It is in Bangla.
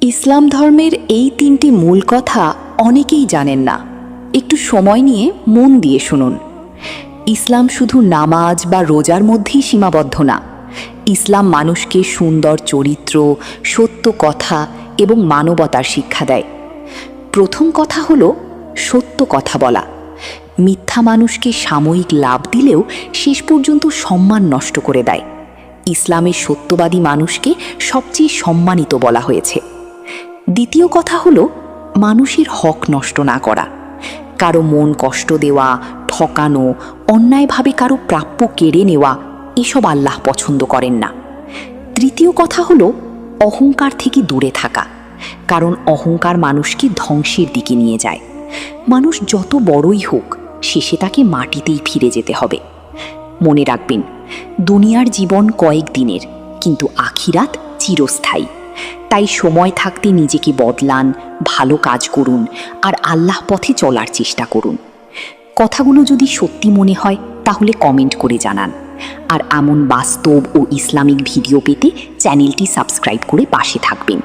ইসলাম ধর্মের এই তিনটি মূল কথা অনেকেই জানেন না। একটু সময় নিয়ে মন দিয়ে শুনুন। ইসলাম শুধু নামাজ বা রোজার মধ্যেই সীমাবদ্ধ না। ইসলাম মানুষকে সুন্দর চরিত্র, সত্য কথা এবং মানবতার শিক্ষা দেয়। প্রথম কথা হলো সত্য কথা বলা। মিথ্যা মানুষকে সাময়িক লাভ দিলেও শেষ পর্যন্ত সম্মান নষ্ট করে দেয়। ইসলামের সত্যবাদী মানুষকে সবচেয়ে সম্মানিত বলা হয়েছে। দ্বিতীয় কথা হলো মানুষের হক নষ্ট না করা। কারো মন কষ্ট দেওয়া, ঠকানো, অন্যায়ভাবে কারো প্রাপ্য কেড়ে নেওয়া, এসব আল্লাহ পছন্দ করেন না। তৃতীয় কথা হলো অহংকার থেকে দূরে থাকা। কারণ অহংকার মানুষকে ধ্বংসের দিকে নিয়ে যায়। মানুষ যত বড়ই হোক, শেষে তাকে মাটিতেই ফিরে যেতে হবে। মনে রাখবেন, দুনিয়ার জীবন কয়েক দিনের, কিন্তু আখিরাত চিরস্থায়ী। তাই সময় থাকতে নিজেকে বদলান, ভালো কাজ করুন আর আল্লাহ পথে চলার চেষ্টা করুন। কথাগুলো যদি সত্যি মনে হয় তাহলে কমেন্ট করে জানান। আর এমন বাস্তব ও ইসলামিক ভিডিও পেতে চ্যানেলটি সাবস্ক্রাইব করে পাশে থাকবেন।